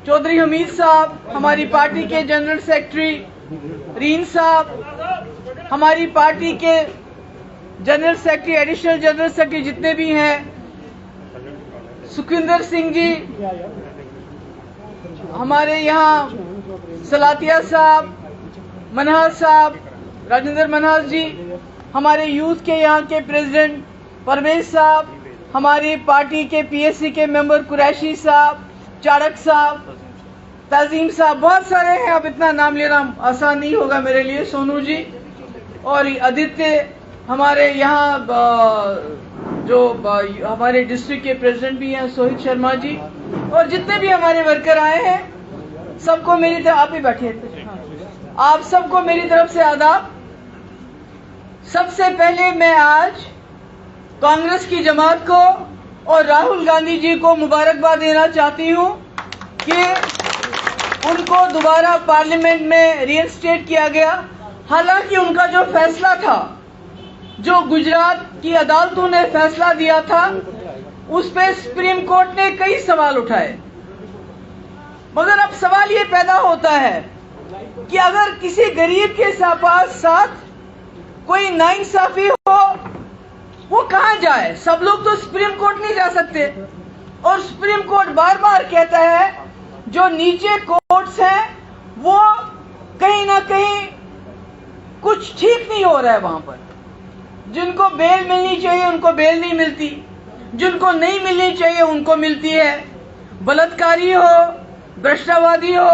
चौधरी हमीद साहब, हमारी पार्टी के जनरल सेक्रेटरी रीन साहब, हमारी पार्टी के general secretary, additional general secretary जितने भी हैं, सुखविंदर सिंह जी, हमारे यहाँ सलातिया साहब, मनहास साहब, राजेंद्र मनहास जी, हमारे यूथ के यहाँ के प्रेसिडेंट परवेज साहब, हमारी पार्टी के पीएससी के मेंबर कुरैशी साहब, चाड़क साहब, तजीम साहब, बहुत सारे हैं, अब इतना नाम लेना आसान नहीं होगा मेरे लिए, सोनू जी और आदित्य, हमारे यहाँ जो हमारे डिस्ट्रिक्ट के प्रेसिडेंट भी हैं सोहित शर्मा जी, और जितने भी हमारे वर्कर आए हैं सबको मेरी तरफ, आप ही बैठिए, आप सबको मेरी तरफ से आदाब। सबसे पहले मैं आज कांग्रेस की जमात को और राहुल गांधी जी को मुबारकबाद देना चाहती हूं कि उनको दोबारा पार्लियामेंट में रीइंस्टेट किया गया। हालांकि उनका जो फैसला था, जो गुजरात की अदालतों ने फैसला दिया था, उस पे सुप्रीम कोर्ट ने कई सवाल उठाए, मगर अब सवाल ये पैदा होता है कि अगर किसी गरीब के साथ कोई नाइंसाफी हो, वो कहां जाए? सब लोग तो सुप्रीम कोर्ट नहीं जा सकते, और सुप्रीम कोर्ट बार बार कहता है जो नीचे कोर्ट्स हैं वो कहीं ना कहीं कुछ ठीक नहीं हो रहा है। वहां पर जिनको बेल मिलनी चाहिए उनको बेल नहीं मिलती, जिनको नहीं मिलनी चाहिए उनको मिलती है। बलात्कारी हो, भ्रष्टावादी हो,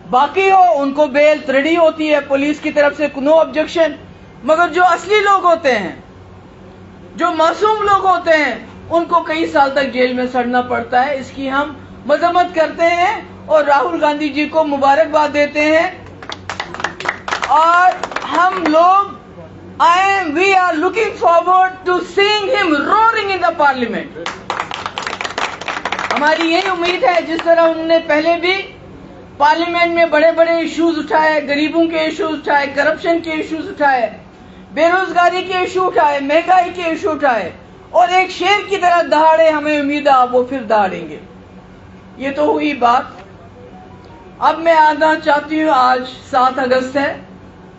बाकी हो, उनको बेल रेडी होती है पुलिस की तरफ से, नो ऑब्जेक्शन। मगर जो असली लोग होते हैं, जो मासूम लोग होते हैं, उनको कई साल तक जेल में सड़ना पड़ता है। इसकी हम मजम्मत करते हैं और राहुल गांधी जी को मुबारकबाद देते हैं। और हम लोग we are looking forward to seeing him roaring in the parliament. हमारी यही उम्मीद है, जिस तरह उन्होंने पहले भी पार्लियामेंट में बड़े बड़े इश्यूज उठाए, गरीबों के इश्यूज उठाए, करप्शन के इश्यूज उठाए, बेरोजगारी के इश्यू उठाए, महंगाई के इश्यू उठाए, और एक शेर की तरह दहाड़े, हमें उम्मीद है वो फिर दहाड़ेंगे। ये तो हुई बात। अब मैं आना चाहती हूँ, आज 7 अगस्त है,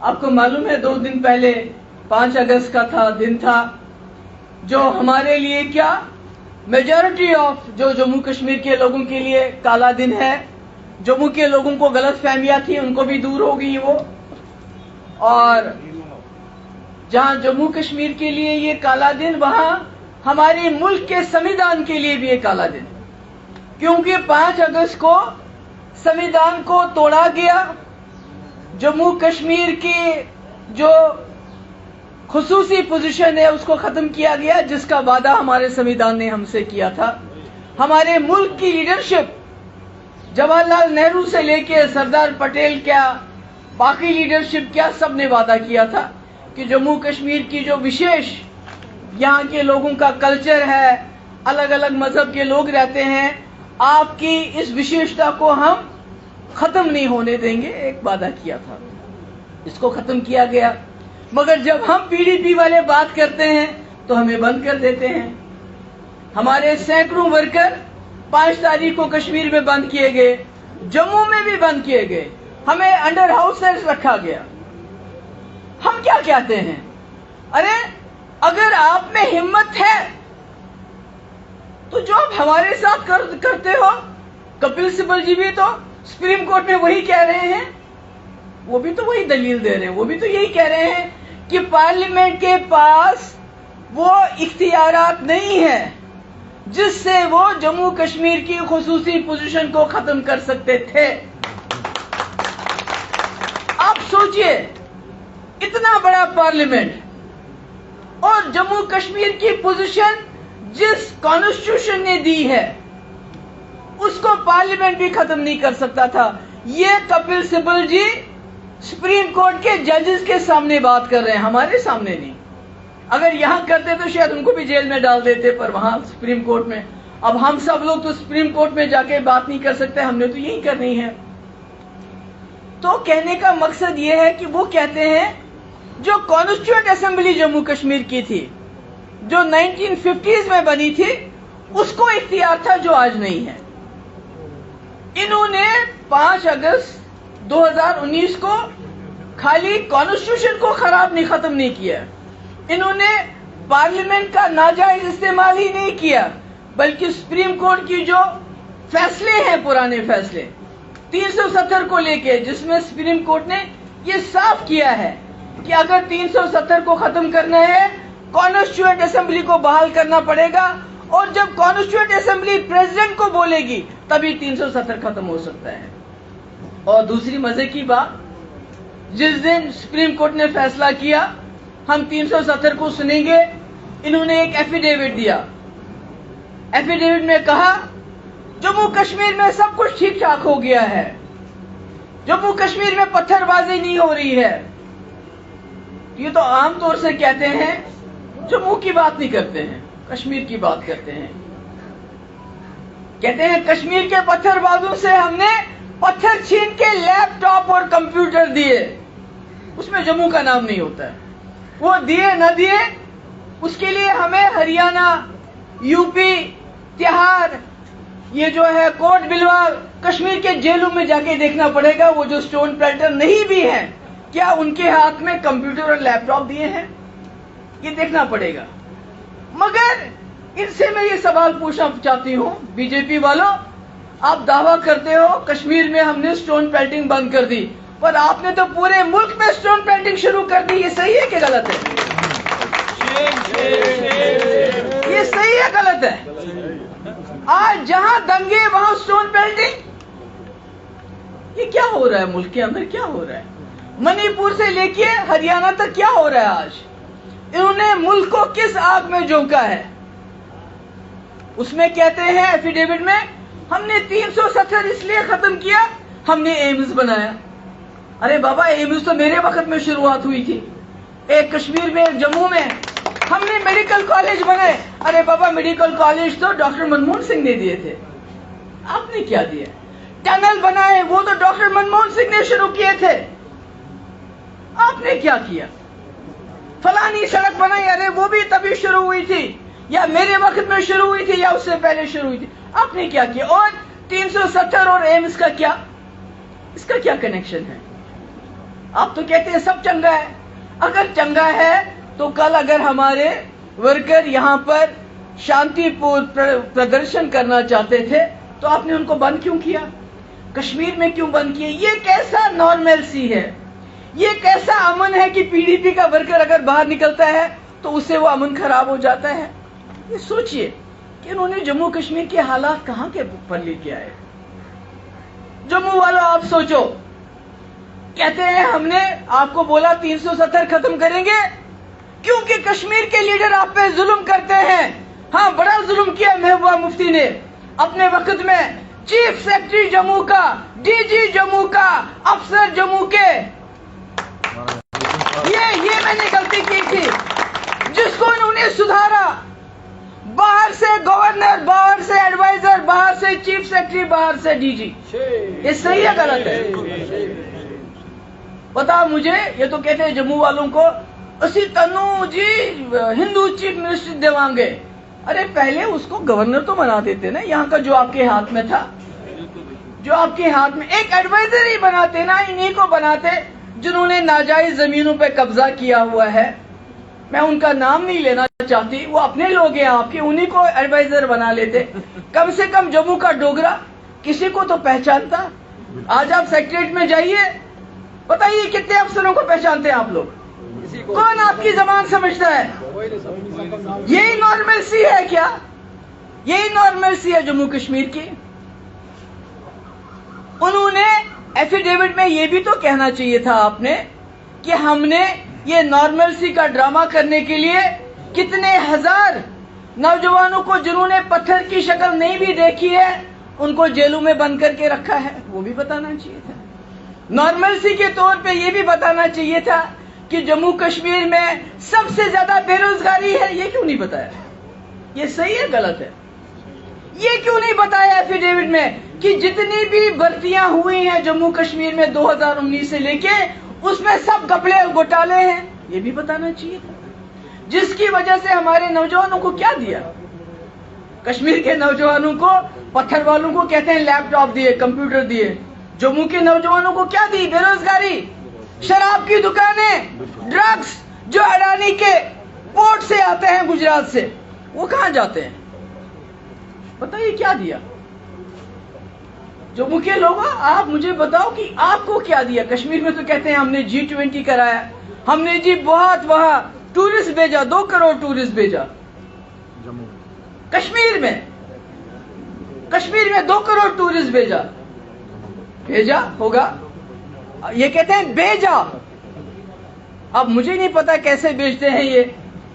आपको मालूम है 2 दिन पहले 5 अगस्त का दिन था, जो हमारे लिए क्या, मेजॉरिटी ऑफ जो जम्मू कश्मीर के लोगों के लिए काला दिन है। जम्मू के लोगों को गलत फहमियां थी, उनको भी दूर हो गई वो, और जहां जम्मू कश्मीर के लिए ये काला दिन, वहां हमारे मुल्क के संविधान के लिए भी ये काला दिन, क्योंकि 5 अगस्त को संविधान को तोड़ा गया। जम्मू कश्मीर की जो खुसूसी पोजीशन है उसको खत्म किया गया, जिसका वादा हमारे संविधान ने हमसे किया था। हमारे मुल्क की लीडरशिप, जवाहरलाल नेहरू से लेके सरदार पटेल क्या, बाकी लीडरशिप क्या, सब ने वादा किया था कि जम्मू कश्मीर की जो विशेष यहाँ के लोगों का कल्चर है, अलग अलग मजहब के लोग रहते हैं, आपकी इस विशेषता को हम खत्म नहीं होने देंगे, एक वादा किया था, इसको खत्म किया गया। मगर जब हम पीडीपी वाले बात करते हैं तो हमें बंद कर देते हैं। हमारे सैकड़ों वर्कर 5 तारीख को कश्मीर में बंद किए गए, जम्मू में भी बंद किए गए, हमें अंडर हाउस अरेस्ट रखा गया। हम क्या कहते हैं, अरे अगर आप में हिम्मत है तो जो आप हमारे साथ करते हो, कपिल सिब्बल जी भी तो सुप्रीम कोर्ट में वही कह रहे हैं, वो भी तो वही दलील दे रहे हैं, वो भी तो यही कह रहे हैं कि पार्लियामेंट के पास वो इख्तियारात नहीं है जिससे वो जम्मू कश्मीर की खुसूसी पोजीशन को खत्म कर सकते थे। आप सोचिए, इतना बड़ा पार्लियामेंट और जम्मू कश्मीर की पोजीशन जिस कॉन्स्टिट्यूशन ने दी है उसको पार्लियामेंट भी खत्म नहीं कर सकता था। ये कपिल सिब्बल जी सुप्रीम कोर्ट के जजेस के सामने बात कर रहे हैं, हमारे सामने नहीं। अगर यहां करते तो शायद उनको भी जेल में डाल देते, पर वहां सुप्रीम कोर्ट में। अब हम सब लोग तो सुप्रीम कोर्ट में जाके बात नहीं कर सकते, हमने तो यही करनी है। तो कहने का मकसद ये है कि वो कहते हैं जो कॉन्स्टिट्यूएंट असेंबली जम्मू कश्मीर की थी, जो 1950s में बनी थी, उसको इख्तियार था जो आज नहीं है। इन्होंने 5 अगस्त 2019 को खाली कॉन्स्टिट्यूशन को खत्म नहीं किया, इन्होंने पार्लियामेंट का नाजायज इस्तेमाल ही नहीं किया, बल्कि सुप्रीम कोर्ट की जो फैसले हैं, पुराने फैसले 370 को लेके, जिसमें सुप्रीम कोर्ट ने ये साफ किया है कि अगर 370 को खत्म करना है, कॉन्स्टिट्यूएंट असेंबली को बहाल करना पड़ेगा, और जब कॉन्स्टिट्यूएंट असेंबली प्रेसिडेंट को बोलेगी तभी 370 खत्म हो सकता है। और दूसरी मजे की बात, जिस दिन सुप्रीम कोर्ट ने फैसला किया हम 370 को सुनेंगे, इन्होंने एक एफिडेविट दिया। एफिडेविट में कहा जम्मू कश्मीर में सब कुछ ठीक ठाक हो गया है, जम्मू कश्मीर में पत्थरबाजी नहीं हो रही है। ये तो आमतौर से कहते हैं, जम्मू की बात नहीं करते हैं, कश्मीर की बात करते हैं। कहते हैं कश्मीर के पत्थरबाजों से हमने पत्थर छीन के लैपटॉप और कंप्यूटर दिए, उसमें जम्मू का नाम नहीं होता है। वो दिए न दिए, उसके लिए हमें हरियाणा, यूपी, तिहाड़, ये जो है कोट बिलवाल, कश्मीर के जेलों में जाके देखना पड़ेगा। वो जो स्टोन पेल्टर नहीं भी हैं, क्या उनके हाथ में कंप्यूटर और लैपटॉप दिए हैं, ये देखना पड़ेगा। मगर इनसे मैं ये सवाल पूछना चाहती हूं, बीजेपी वालों, आप दावा करते हो कश्मीर में हमने स्टोन पेल्टिंग बंद कर दी, पर आपने तो पूरे मुल्क में स्टोन पेल्टिंग शुरू कर दी। ये सही है कि गलत है? ये सही है गलत है? आज जहां दंगे वहां स्टोन पेल्टिंग, ये क्या हो रहा है मुल्क के अंदर? क्या हो रहा है? मणिपुर से लेके हरियाणा तक क्या हो रहा है आज? इन्होंने मुल्क को किस आग में झोंका है? उसमें कहते हैं एफिडेविट में, हमने 370 इसलिए खत्म किया, हमने एम्स बनाया। अरे बाबा, एम्स तो मेरे वक्त में शुरुआत हुई थी, एक कश्मीर में, एक जम्मू में। हमने मेडिकल कॉलेज बनाए। अरे बाबा, मेडिकल कॉलेज तो डॉक्टर मनमोहन सिंह ने दिए थे, आपने क्या दिया? टनल बनाए, वो तो डॉक्टर मनमोहन सिंह ने शुरू किए थे, आपने क्या किया? फलानी सड़क बनाई, अरे वो भी तभी शुरू हुई थी, या मेरे वक्त में शुरू हुई थी, या उससे पहले शुरू हुई थी, आपने क्या किया? और 370 और एम्स का क्या, इसका क्या कनेक्शन है? आप तो कहते हैं सब चंगा है। अगर चंगा है तो कल अगर हमारे वर्कर यहां पर शांतिपूर्ण प्रदर्शन करना चाहते थे तो आपने उनको बंद क्यों किया? कश्मीर में क्यों बंद किया? ये कैसा नॉर्मलसी है? ये कैसा अमन है कि पीडीपी का वर्कर अगर बाहर निकलता है तो उससे वो अमन खराब हो जाता है? ये सोचिए कि इन्होंने जम्मू कश्मीर के हालात कहां के पर लेके आए। जम्मू वालों, आप सोचो, कहते हैं हमने आपको बोला 370 खत्म करेंगे क्योंकि कश्मीर के लीडर आप पे जुल्म करते हैं। हाँ, बड़ा जुल्म किया महबूबा मुफ्ती ने अपने वक्त में, चीफ सेक्रेटरी जम्मू का, डीजी जम्मू का, अफसर जम्मू के, ये मैंने गलती की थी, जिसको इन्होंने सुधारा। बाहर से गवर्नर, बाहर से एडवाइजर, बाहर से चीफ सेक्रेटरी, बाहर से डीजी। ये सही है गलत है? बताओ मुझे। ये तो कहते हैं जम्मू वालों को असी तनु जी हिंदू चीफ मिनिस्टर देवांगे। अरे पहले उसको गवर्नर तो बना देते ना, यहाँ का जो आपके हाथ में था, जो आपके हाथ में, एक एडवाइजर ही बनाते ना, इन्हीं को बनाते जिन्होंने नाजायज जमीनों पे कब्जा किया हुआ है। मैं उनका नाम नहीं लेना चाहती, वो अपने लोग हैं आपके, उन्हीं को एडवाइजर बना लेते। कम से कम जम्मू का डोगरा किसी को तो पहचानता। आज आप सेक्रेटरीट में जाइए, बताइए कितने अफसरों को पहचानते हैं आप लोग? कौन आपकी जबान समझता है? यही नॉर्मलसी है क्या? यही नॉर्मलसी है जम्मू कश्मीर की? उन्होंने एफिडेविट में ये भी तो कहना चाहिए था आपने कि हमने ये नॉर्मलसी का ड्रामा करने के लिए कितने हजार नौजवानों को, जिन्होंने पत्थर की शक्ल नहीं भी देखी है, उनको जेलों में बंद करके रखा है, वो भी बताना चाहिए था। नॉर्मलसी के तौर पे ये भी बताना चाहिए था कि जम्मू कश्मीर में सबसे ज्यादा बेरोजगारी है। ये क्यों नहीं बताया? ये सही है गलत है? ये क्यों नहीं बताया एफिडेविट में कि जितनी भी भर्तियां हुई हैं जम्मू कश्मीर में 2019 से लेके, उसमें सब घपले और घोटाले हैं? ये भी बताना चाहिए था। जिसकी वजह से हमारे नौजवानों को क्या दिया? कश्मीर के नौजवानों को, पत्थर वालों को कहते हैं लैपटॉप दिए, कंप्यूटर दिए। जम्मू के नौजवानों को क्या दी? बेरोजगारी, शराब की दुकानें, ड्रग्स। जो अडानी के पोर्ट से आते हैं गुजरात से, वो कहां जाते हैं? बताइए क्या दिया जम्मू के लोगों? आप मुझे बताओ कि आपको क्या दिया? कश्मीर में तो कहते हैं हमने G20 कराया, हमने जी बहुत वहां टूरिस्ट भेजा, 2 करोड़ टूरिस्ट भेजा। कश्मीर में 2 करोड़ टूरिस्ट भेजा होगा। ये कहते हैं भेजा। अब मुझे नहीं पता कैसे भेजते हैं ये।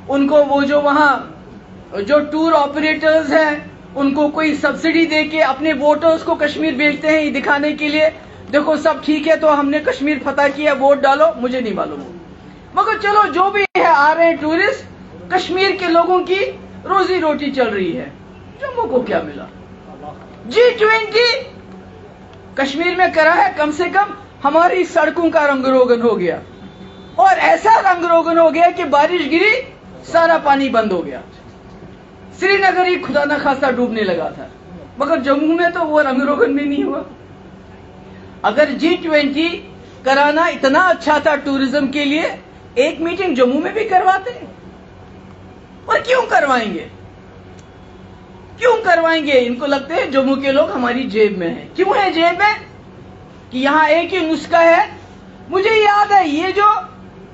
उनको वो जो वहां जो टूर ऑपरेटर्स हैं, उनको कोई सब्सिडी देके अपने वोटर्स को कश्मीर भेजते हैं दिखाने के लिए, देखो सब ठीक है तो हमने कश्मीर फतह किया, वोट डालो। मुझे नहीं मालूम, मगर चलो जो भी है, आ रहे हैं टूरिस्ट, कश्मीर के लोगों की रोजी रोटी चल रही है। जम्मू को क्या मिला? G20 कश्मीर में करा है, कम से कम हमारी सड़कों का रंग रोगन हो गया, और ऐसा रंग रोगन हो गया कि बारिश गिरी, सारा पानी बंद हो गया। श्रीनगर ही खुदा न खासा डूबने लगा था, मगर जम्मू में तो वो रंग रोगन भी नहीं हुआ। अगर G20 कराना इतना अच्छा था टूरिज्म के लिए, एक मीटिंग जम्मू में भी करवाते। और क्यों करवाएंगे? इनको लगते हैं जम्मू के लोग हमारी जेब में हैं। क्यों है जेब में? कि यहां एक ही नुस्खा है। मुझे याद है, ये जो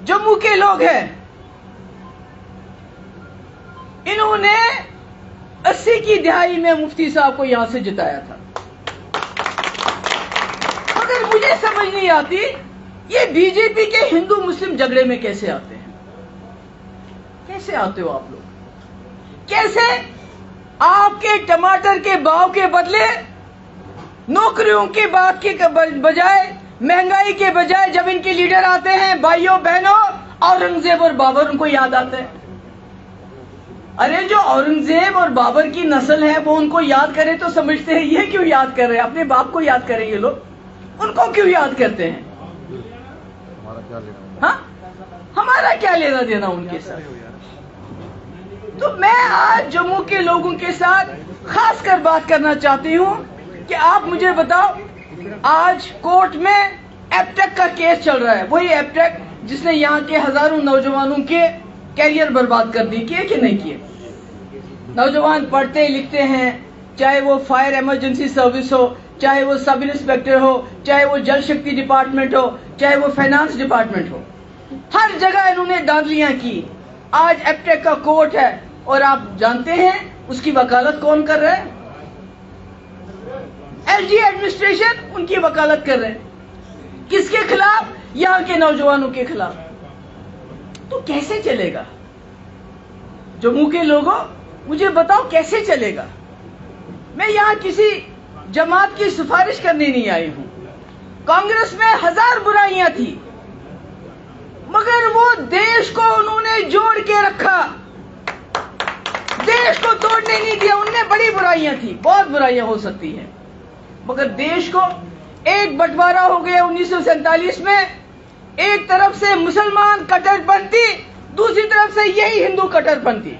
जम्मू के लोग हैं, इन्होंने 80 की दहाई में मुफ्ती साहब को यहां से जिताया था। मगर मुझे समझ नहीं आती, ये बीजेपी के हिंदू मुस्लिम झगड़े में कैसे आते हैं? कैसे आते हो आप लोग? कैसे आपके टमाटर के भाव के बदले, नौकरियों की बात के बजाय, महंगाई के बजाय, जब इनके लीडर आते हैं, भाइयों बहनों, औरंगजेब और बाबर उनको याद आते हैं। अरे जो औरंगजेब और बाबर की नस्ल है वो उनको याद करे तो समझते हैं ये क्यों याद कर रहे हैं? अपने बाप को याद करें ये लोग, उनको क्यों याद करते हैं? हमारा क्या लेना देना उनके साथ? तो मैं आज जम्मू के लोगों के साथ खासकर बात करना चाहती हूं कि आप मुझे बताओ, आज कोर्ट में एपटेक का केस चल रहा है। वही एपटेक जिसने यहाँ के हजारों नौजवानों के कैरियर बर्बाद कर दी, किए कि नहीं किए? नौजवान पढ़ते लिखते हैं, चाहे वो फायर इमरजेंसी सर्विस हो, चाहे वो सब इंस्पेक्टर हो, चाहे वो जल शक्ति डिपार्टमेंट हो, चाहे वो फाइनेंस डिपार्टमेंट हो, हर जगह इन्होंने दांधलियां की। आज एपटेक का कोर्ट है, और आप जानते हैं उसकी वकालत कौन कर रहे हैं? एलजी एडमिनिस्ट्रेशन उनकी वकालत कर रहे हैं। किसके खिलाफ? यहां के नौजवानों के खिलाफ। तो कैसे चलेगा? जम्मू के लोगों, मुझे बताओ कैसे चलेगा? मैं यहां किसी जमात की सिफारिश करने नहीं आई हूं। कांग्रेस में 1000 बुराइयां थी, मगर वो देश को उन्होंने जोड़ के रखा, देश को तोड़ने नहीं दिया। उनमें बड़ी बुराइयां थी, बहुत बुराइयां हो सकती हैं, मगर देश को एक बंटवारा हो गया 1947 में। एक तरफ से मुसलमान कट्टरपंथी, दूसरी तरफ से यही हिंदू कट्टरपंथी।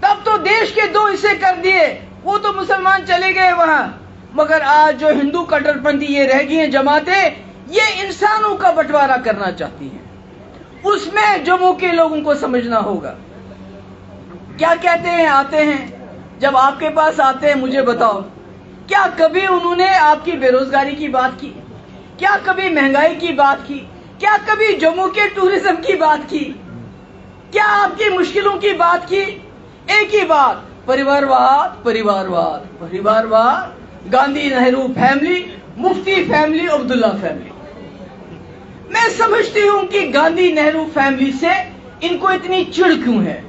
तब तो देश के 2 हिस्से कर दिए, वो तो मुसलमान चले गए वहां, मगर आज जो हिंदू कट्टरपंथी ये रह गई हैं जमातें, ये इंसानों का बंटवारा करना चाहती हैं। उसमें जम्मू के लोगों को समझना होगा। क्या कहते हैं? आते हैं, जब आपके पास आते हैं, मुझे बताओ, क्या कभी उन्होंने आपकी बेरोजगारी की बात की? क्या कभी महंगाई की बात की? क्या कभी जम्मू के टूरिज्म की बात की? क्या आपकी मुश्किलों की बात की? एक ही बात, परिवारवाद, परिवारवाद, परिवारवाद, गांधी नेहरू फैमिली, मुफ्ती फैमिली, अब्दुल्ला फैमिली। मैं समझती हूं कि गांधी नेहरू फैमिली से इनको इतनी चिढ़ क्यों है?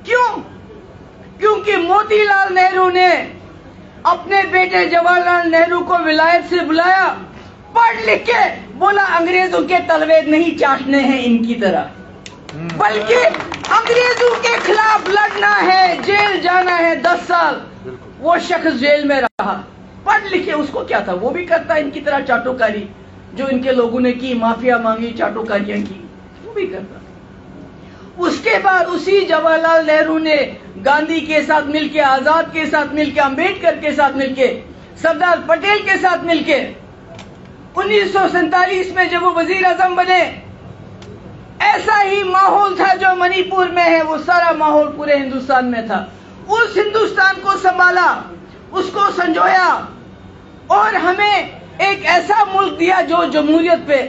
क्यों? क्योंकि मोतीलाल नेहरू ने अपने बेटे जवाहरलाल नेहरू को विलायत से बुलाया, पढ़ लिख के बोला अंग्रेजों के तलवे नहीं चाटने हैं इनकी तरह, बल्कि अंग्रेजों के खिलाफ लड़ना है, जेल जाना है 10 साल। वो शख्स जेल में रहा, पढ़ लिखे, उसको क्या था? वो भी करता इनकी तरह चाटोकारी, जो इनके लोगों ने की, माफिया मांगी, चाटोकारियां की, वो भी करता। उसके बाद उसी जवाहरलाल नेहरू ने गांधी के साथ मिलके, आजाद के साथ मिलके, अंबेडकर के साथ मिलके, सरदार पटेल के साथ मिलके 1947 में जब वो वजीर आजम बने, ऐसा ही माहौल था जो मणिपुर में है, वो सारा माहौल पूरे हिंदुस्तान में था। उस हिंदुस्तान को संभाला, उसको संजोया और हमें एक ऐसा मुल्क दिया जो जमहूरियत पे,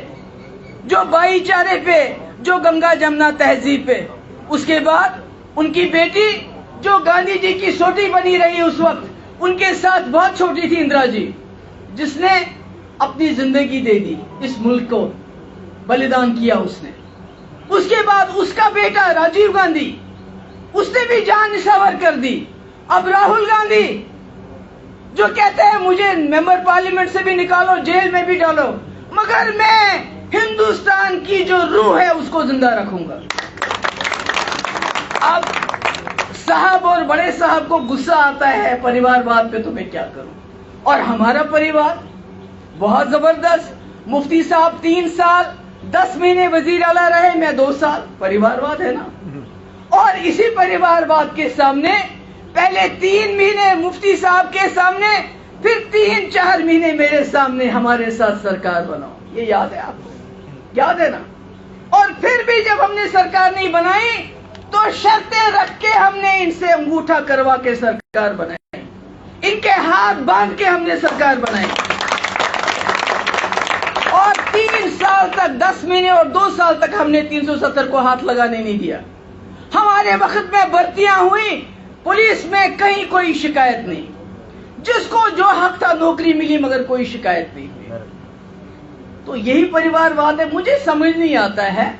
जो भाईचारे पे, जो गंगा जमुना तहजीब पे। उसके बाद उनकी बेटी जो गांधी जी की सोटी बनी रही उस वक्त, उनके साथ बहुत छोटी थी इंदिरा जी, जिसने अपनी जिंदगी दे दी, इस मुल्क को बलिदान किया उसने। उसके बाद उसका बेटा राजीव गांधी, उसने भी जान निछावर कर दी। अब राहुल गांधी जो कहते हैं मुझे मेंबर पार्लियामेंट से भी निकालो, जेल में भी डालो, मगर मैं हिंदुस्तान की जो रूह है उसको जिंदा रखूंगा। अब साहब और बड़े साहब को गुस्सा आता है परिवारवाद पे, तो मैं क्या करूं। और हमारा परिवार बहुत जबरदस्त, मुफ्ती साहब 3 साल 10 महीने वजीर आला रहे, मैं 2 साल, परिवारवाद है ना। और इसी परिवारवाद के सामने पहले 3 महीने मुफ्ती साहब के सामने, फिर 3-4 महीने मेरे सामने हमारे साथ सरकार बनाओ, ये याद है आपको? याद है ना। और फिर भी जब हमने सरकार नहीं बनाई तो शर्तें रख के हमने इनसे अंगूठा करवा के सरकार बनाई, इनके हाथ बांध के हमने सरकार बनाई। और 3 साल तक, 10 महीने और 2 साल तक हमने 370 को हाथ लगाने नहीं दिया। हमारे वक्त में भर्तियां हुई, पुलिस में कहीं कोई शिकायत नहीं, जिसको जो हक था नौकरी मिली, मगर कोई शिकायत नहीं हुई। तो यही परिवारवाद है। मुझे समझ नहीं आता है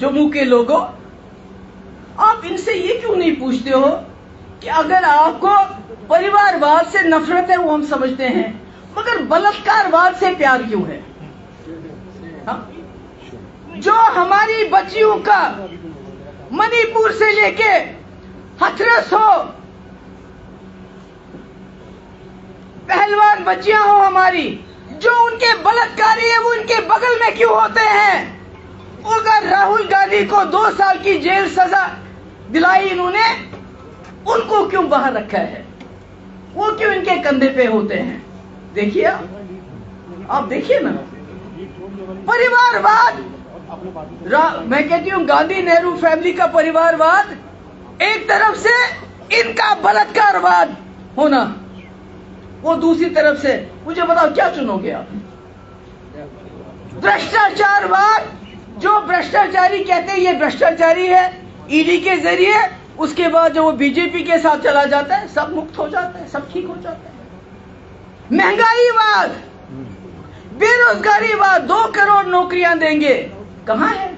जम्मू के लोगों, आप इनसे ये क्यों नहीं पूछते हो कि अगर आपको परिवारवाद से नफरत है वो हम समझते हैं, मगर बलात्कारवाद से प्यार क्यों है? हा? जो हमारी बच्चियों का मणिपुर से लेके हथरस हो, पहलवान बच्चियां हो हमारी, जो उनके बलात्कारी है वो उनके बगल में क्यों होते हैं? अगर राहुल गांधी को 2 साल की जेल सजा दिलाई इन्होंने, उनको क्यों बाहर रखा है? वो क्यों इनके कंधे पे होते हैं? देखिए आप देखिए ना, परिवारवाद। मैं कहती हूं गांधी नेहरू फैमिली का परिवारवाद एक तरफ से, इनका बलात्कारवाद होना वो दूसरी तरफ से। मुझे बताओ क्या चुनोगे आप? भ्रष्टाचारवाद, जो भ्रष्टाचारी कहते हैं ये भ्रष्टाचारी है, ईडी के जरिए, उसके बाद जो वो बीजेपी के साथ चला जाता है, सब मुक्त हो जाता है, सब ठीक हो जाता है। महंगाईवाद, बेरोजगारीवाद, 2 करोड़ नौकरियां देंगे, कहां है?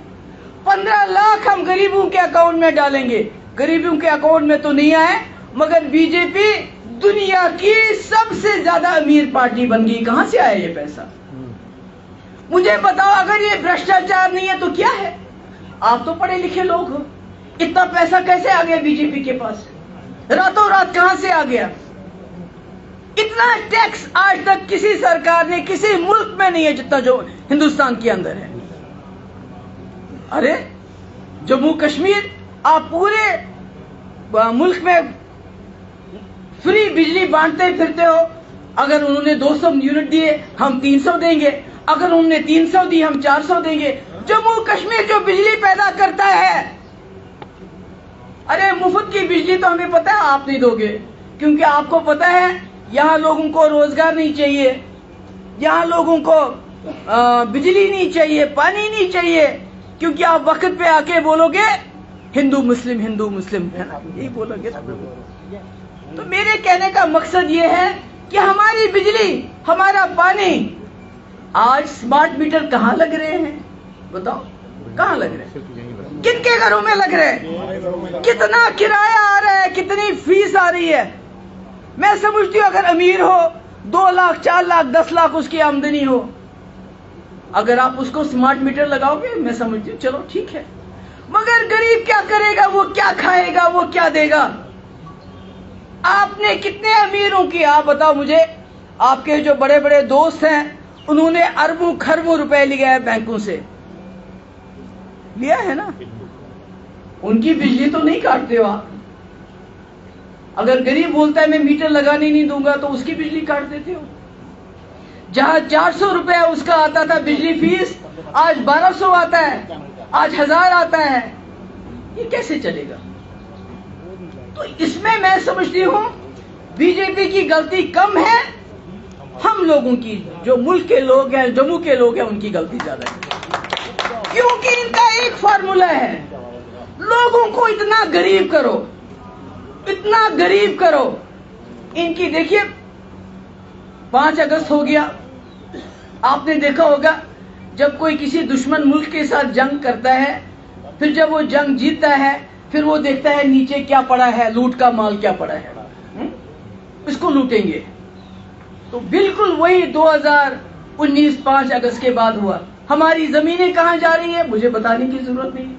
15 लाख हम गरीबों के अकाउंट में डालेंगे, गरीबों के अकाउंट में तो नहीं आए, मगर बीजेपी दुनिया की सबसे ज्यादा अमीर पार्टी बन गई। कहां से आया ये पैसा? मुझे बताओ, अगर ये भ्रष्टाचार नहीं है तो क्या है? आप तो पढ़े लिखे लोग हो, इतना पैसा कैसे आ गया बीजेपी के पास? रातों रात कहां से आ गया? इतना टैक्स आज तक किसी सरकार ने किसी मुल्क में नहीं है जितना जो हिंदुस्तान के अंदर है। अरे जम्मू कश्मीर, आप पूरे मुल्क में फ्री बिजली बांटते फिरते हो। अगर उन्होंने 200 यूनिट दिए, हम 300 देंगे। अगर उन्होंने 300 दी, हम 400 देंगे। जम्मू कश्मीर जो बिजली पैदा करता है, अरे मुफ्त की बिजली तो हमें पता है आप नहीं दोगे, क्योंकि आपको पता है यहाँ लोगों को रोजगार नहीं चाहिए, यहाँ लोगों को बिजली नहीं चाहिए, पानी नहीं चाहिए, क्योंकि आप वक्त पे आके बोलोगे हिंदू मुस्लिम है ना, यही बोलोगे ना। तो मेरे कहने का मकसद ये है कि हमारी बिजली, हमारा पानी, आज स्मार्ट मीटर कहाँ लग रहे हैं? बताओ कहाँ लग रहे हैं? किनके घरों में लग रहे हैं? कितना किराया आ रहा है, कितनी फीस आ रही है? मैं समझती हूँ अगर अमीर हो, 2 लाख 4 लाख 10 लाख उसकी आमदनी हो, अगर आप उसको स्मार्ट मीटर लगाओगे, मैं समझती हूँ चलो ठीक है। मगर गरीब क्या करेगा? वो क्या खाएगा? वो क्या देगा? आपने कितने अमीरों की, आप बताओ मुझे, आपके जो बड़े बड़े दोस्त हैं उन्होंने अरबों खरबों रुपए लिए हैं बैंकों से, लिया है ना? उनकी बिजली तो नहीं काटते हो आप। अगर गरीब बोलता है मैं मीटर लगाने नहीं दूंगा तो उसकी बिजली काट देते हो। जहां 400 रुपया उसका आता था बिजली फीस, आज 1200 आता है, आज 1000 आता है। ये कैसे चलेगा? तो इसमें मैं समझती हूं बीजेपी की गलती कम है, हम लोगों की, जो मुल्क के लोग हैं, जम्मू के लोग हैं, उनकी गलती ज्यादा है। क्योंकि इनका एक फार्मूला है, लोगों को इतना गरीब करो, इतना गरीब करो। इनकी देखिए 5 अगस्त हो गया, आपने देखा होगा जब कोई किसी दुश्मन मुल्क के साथ जंग करता है, फिर जब वो जंग जीतता है, फिर वो देखता है नीचे क्या पड़ा है, लूट का माल क्या पड़ा है, इसको लूटेंगे। तो बिल्कुल वही 2019 5 अगस्त के बाद हुआ। हमारी जमीनें कहां जा रही है मुझे बताने की जरूरत नहीं,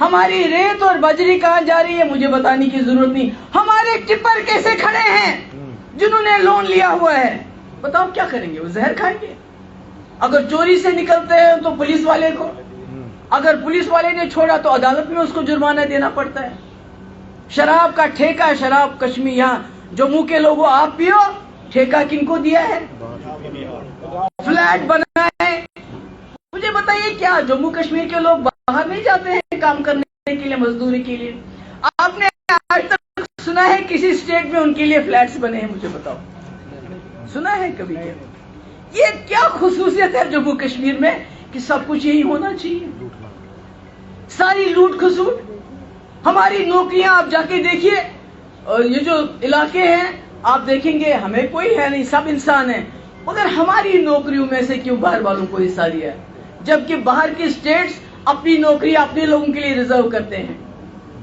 हमारी रेत और बजरी कहां जा रही है मुझे बताने की जरूरत नहीं, हमारे टिप्पर कैसे खड़े हैं जिन्होंने लोन लिया हुआ है, बताओ क्या करेंगे? वो जहर खाएंगे। अगर चोरी से निकलते हैं तो पुलिस वाले को, अगर पुलिस वाले ने छोड़ा तो अदालत में उसको जुर्माना देना पड़ता है। शराब का ठेका, शराब कश्मीर, यहाँ जम्मू के लोगों आप पियो, ठेका किनको दिया है? फ्लैट बनाए। मुझे बताइए क्या जम्मू कश्मीर के लोग बाहर नहीं जाते हैं काम करने के लिए, मजदूरी के लिए? आपने आज तक सुना है किसी स्टेट में उनके लिए फ्लैट्स बने हैं? मुझे बताओ, सुना है कभी? क्या ये क्या खुसूसियत है जम्मू कश्मीर में कि सब कुछ यही होना चाहिए? सारी लूट खसूट, हमारी नौकरियां आप जाके देखिए, और ये जो इलाके हैं आप देखेंगे हमें कोई है नहीं, सब इंसान है, मगर हमारी नौकरियों में से क्यों बाहर वालों को हिस्सा दिया है? जबकि बाहर की स्टेट्स अपनी नौकरी अपने लोगों के लिए रिजर्व करते हैं।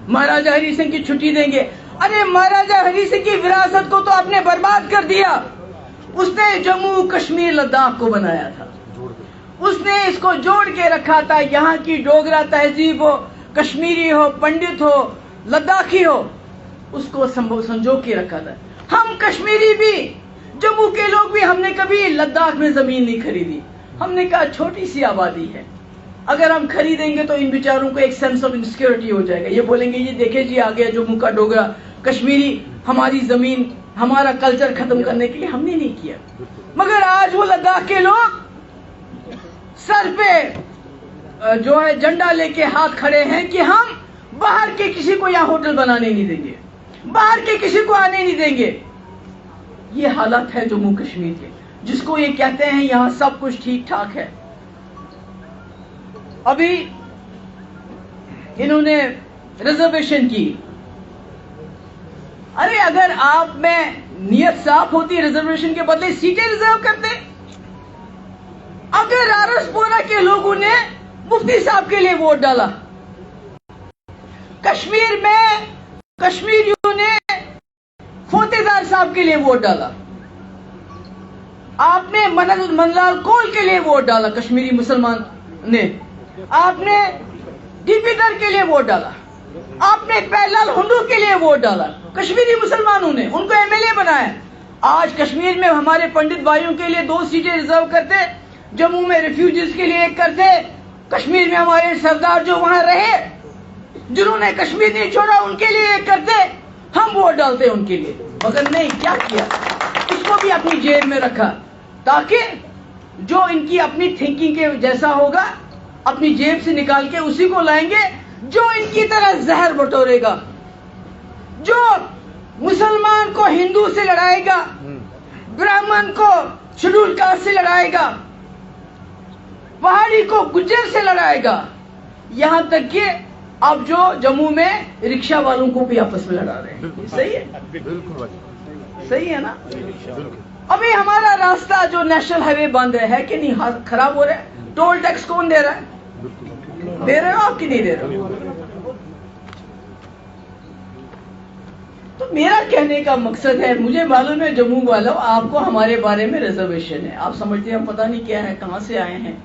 महाराजा हरि सिंह की छुट्टी देंगे। अरे महाराजा हरि सिंह की विरासत को तो आपने बर्बाद कर दिया। उसने जम्मू कश्मीर लद्दाख को बनाया था, उसने इसको जोड़ के रखा था। यहाँ की डोगरा तहजीब हो, कश्मीरी हो, पंडित हो, लद्दाखी हो, उसको संजो के रखा था। हम कश्मीरी भी, जम्मू के लोग भी, हमने कभी लद्दाख में जमीन नहीं खरीदी। हमने कहा छोटी सी आबादी है, अगर हम खरीदेंगे तो इन बेचारों को एक सेंस ऑफ इनसिक्योरिटी हो जाएगा। ये बोलेंगे ये देखे जी आ गया जम्मू का डोगरा, कश्मीरी, हमारी जमीन, हमारा कल्चर खत्म करने के लिए हमने नहीं किया। मगर आज वो लद्दाख के लोग सर पे जो है झंडा लेके हाथ खड़े हैं कि हम बाहर के किसी को यहाँ होटल बनाने नहीं देंगे, बाहर के किसी को आने नहीं देंगे। ये हालत है जम्मू कश्मीर के, जिसको ये कहते हैं यहाँ सब कुछ ठीक ठाक है। अभी इन्होंने रिजर्वेशन की। अरे अगर आप में नियत साफ होती, रिजर्वेशन के बदले सीटें रिजर्व करते। अगर आरसपोरा के लोगों ने मुफ्ती साहब के लिए वोट डाला, कश्मीर में कश्मीरियों ने फोतेदार साहब के लिए वोट डाला, आपने मनलाल कोल के लिए वोट डाला, कश्मीरी मुसलमान ने, आपने डीपी दर के लिए वोट डाला, आपने प्यारेलाल हुंडू के लिए वोट डाला, कश्मीरी मुसलमानों ने उनको एमएलए बनाया। आज कश्मीर में हमारे पंडित भाइयों के लिए 2 सीटें रिजर्व करते, जम्मू में रिफ्यूजीज के लिए 1 करते, कश्मीर में हमारे सरदार जो वहां रहे, जिन्होंने कश्मीर नहीं छोड़ा, उनके लिए 1 करते, हम वोट डालते उनके लिए। मगर नहीं, क्या किया? इसको भी अपनी जेब में रखा, ताकि जो इनकी अपनी थिंकिंग के जैसा होगा अपनी जेब से निकाल के उसी को लाएंगे, जो इनकी तरह जहर बटोरेगा, जो मुसलमान को हिंदू से लड़ाएगा, ब्राह्मण को शेड्यूल कास्ट से लड़ाएगा, पहाड़ी को गुज्जर से लड़ाएगा, यहां तक कि अब जो जम्मू में रिक्शा वालों को भी आपस में लड़ा रहे हैं। सही है? सही है ना? अभी हमारा रास्ता जो नेशनल हाईवे बंद है कि नहीं, खराब हो रहा है। टोल टैक्स कौन दे रहा है? दे रहे हो आप कि नहीं दे रहे हो? तो मेरा कहने का मकसद है, मुझे मालूम है जम्मू वालों आपको हमारे बारे में रिजर्वेशन है, आप समझते हैं हम पता नहीं क्या है, कहां से आए हैं,